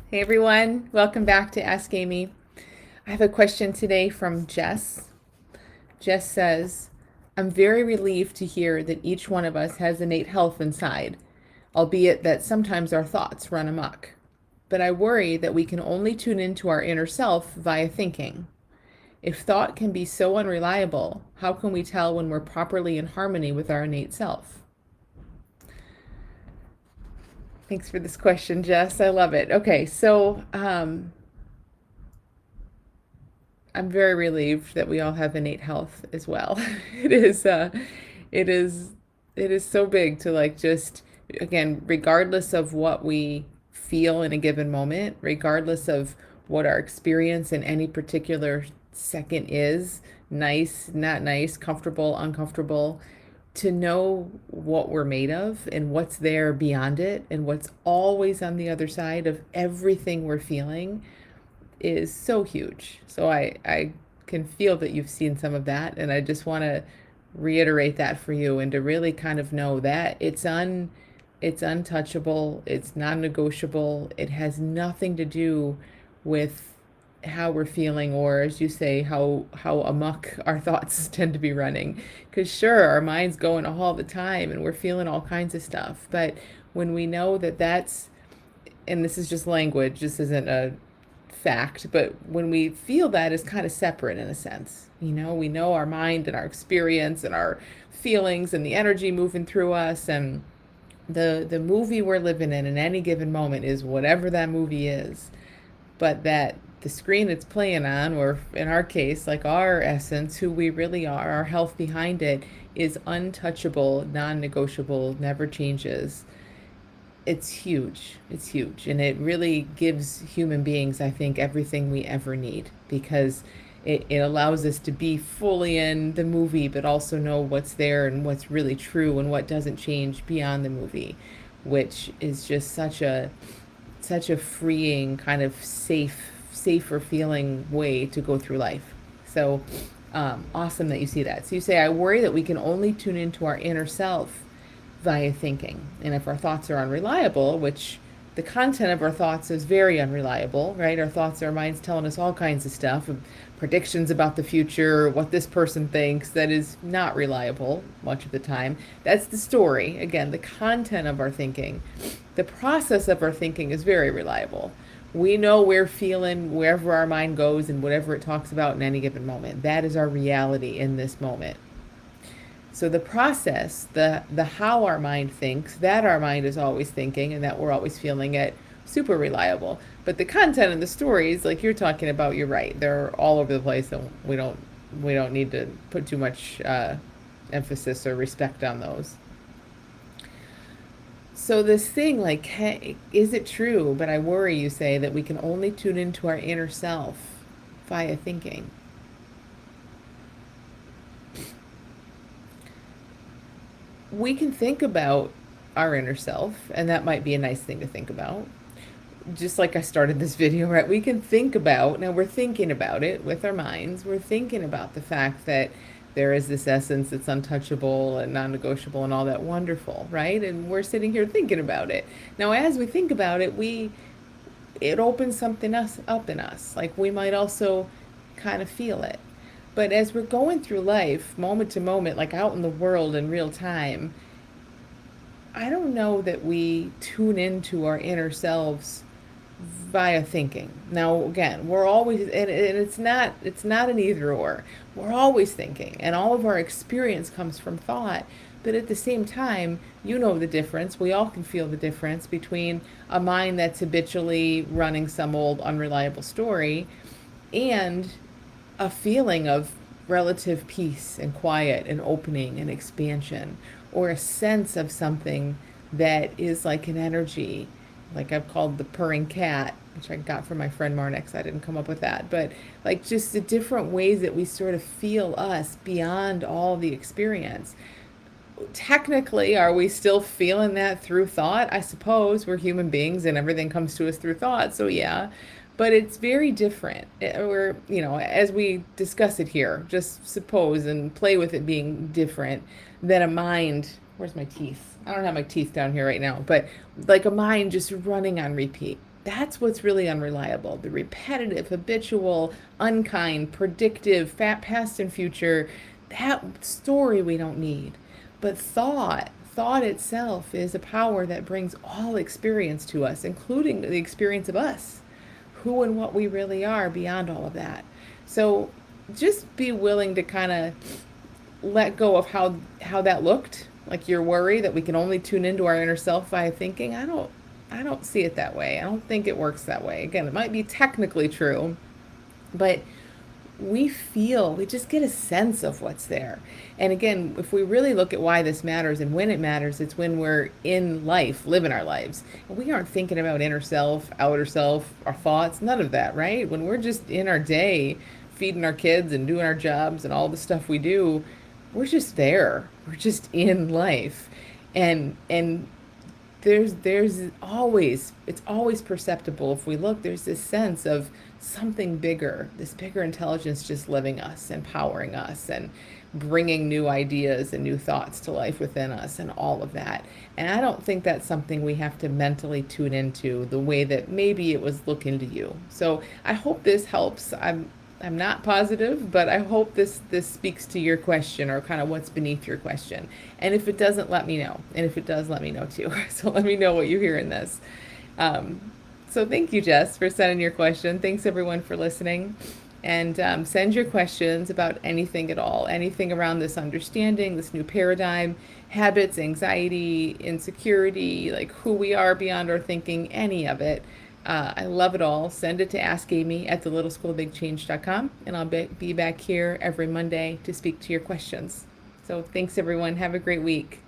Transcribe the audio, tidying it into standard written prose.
Hey everyone, welcome back to Ask Amy. I have a question today from Jess. Jess says, I'm very relieved to hear that each one of us has innate health inside, albeit that sometimes our thoughts run amok. But I worry that we can only tune into our inner self via thinking. If thought can be so unreliable, how can we tell when we're properly in harmony with our innate self? Thanks for this question, Jess. I love it. Okay, I'm very relieved that we all have innate health as well. It is, it is, it is so big to like just, again, regardless of what we feel in a given moment, regardless of what our experience in any particular second is, nice, not nice, comfortable, uncomfortable, to know what we're made of and what's there beyond it and what's always on the other side of everything we're feeling is so huge. So I can feel that you've seen some of that, and I just want to reiterate that for you and to really kind of know that it's untouchable, it's non-negotiable. It has nothing to do with how we're feeling, or as you say, how amok our thoughts tend to be running. Because sure, our mind's going all the time and we're feeling all kinds of stuff, but when we know that that's, and this is just language, this isn't a fact, but when we feel that is kind of separate in a sense, we know our mind and our experience and our feelings and the energy moving through us, and the movie we're living in any given moment is whatever that movie is, but that the screen it's playing on, or in our case, like our essence, who we really are, our health behind it, is untouchable, non-negotiable, never changes. It's huge. It's huge. And it really gives human beings, I think, everything we ever need, because it allows us to be fully in the movie, but also know what's there and what's really true and what doesn't change beyond the movie, which is just such a freeing, kind of safer feeling way to go through life. So awesome that you see that. So you say, I worry that we can only tune into our inner self via thinking. And if our thoughts are unreliable, which the content of our thoughts is very unreliable, right? Our thoughts, our minds telling us all kinds of stuff, predictions about the future, what this person thinks, that is not reliable much of the time. That's the story. Again, the content of our thinking. The process of our thinking is very reliable. We know we're feeling wherever our mind goes and whatever it talks about in any given moment. That is our reality in this moment. So the process, the how our mind thinks, that our mind is always thinking and that we're always feeling it, super reliable. But the content and the stories, like you're talking about, you're right. They're all over the place, and we don't need to put too much emphasis or respect on those. So this thing, like, hey, is it true? But I worry, you say, that we can only tune into our inner self via thinking. We can think about our inner self, and that might be a nice thing to think about. Just like I started this video, right? We can think about, now we're thinking about it with our minds. We're thinking about the fact that there is this essence that's untouchable and non-negotiable and all that wonderful, right? And we're sitting here thinking about it. Now, as we think about it, it opens something else up in us. Like we might also kind of feel it. But as we're going through life, moment to moment, like out in the world in real time, I don't know that we tune into our inner selves via thinking. Now, again, we're always, and it's not an either or. We're always thinking, and all of our experience comes from thought. But at the same time, you know the difference. We all can feel the difference between a mind that's habitually running some old unreliable story and a feeling of relative peace and quiet and opening and expansion, or a sense of something that is like an energy, like I've called the purring cat, which I got from my friend Marnix. I didn't come up with that, but like just the different ways that we sort of feel us beyond all the experience. Technically, are we still feeling that through thought? I suppose we're human beings and everything comes to us through thought, so yeah. But it's very different. Or, as we discuss it here, just suppose and play with it being different than a mind. Where's my teeth? I don't have my teeth down here right now, but like a mind just running on repeat. That's what's really unreliable. The repetitive, habitual, unkind, predictive, past and future, that story we don't need. But thought itself is a power that brings all experience to us, including the experience of us, who and what we really are beyond all of that. So just be willing to kind of let go of how that looked, like your worry that we can only tune into our inner self by thinking. I don't see it that way. I don't think it works that way. Again, it might be technically true, but we just get a sense of what's there. And again, if we really look at why this matters and when it matters, it's when we're in life, living our lives. And we aren't thinking about inner self, outer self, our thoughts, none of that, right? When we're just in our day, feeding our kids and doing our jobs and all the stuff we do, we're just there. We're just in life. And there's always, it's always perceptible. If we look, there's this sense of something bigger, this bigger intelligence just living us, empowering us, and bringing new ideas and new thoughts to life within us, and all of that. And I don't think that's something we have to mentally tune into the way that maybe it was looking to you. So I hope this helps. I'm not positive, but I hope this speaks to your question, or kind of what's beneath your question. And if it doesn't, let me know. And if it does, let me know too. So let me know what you hear in this. So thank you, Jess, for sending your question. Thanks everyone for listening. And send your questions about anything at all, anything around this understanding, this new paradigm, habits, anxiety, insecurity, like who we are beyond our thinking, any of it. I love it all. Send it to AskAmy at thelittleschoolofbigchange.com, and I'll be back here every Monday to speak to your questions. So thanks, everyone. Have a great week.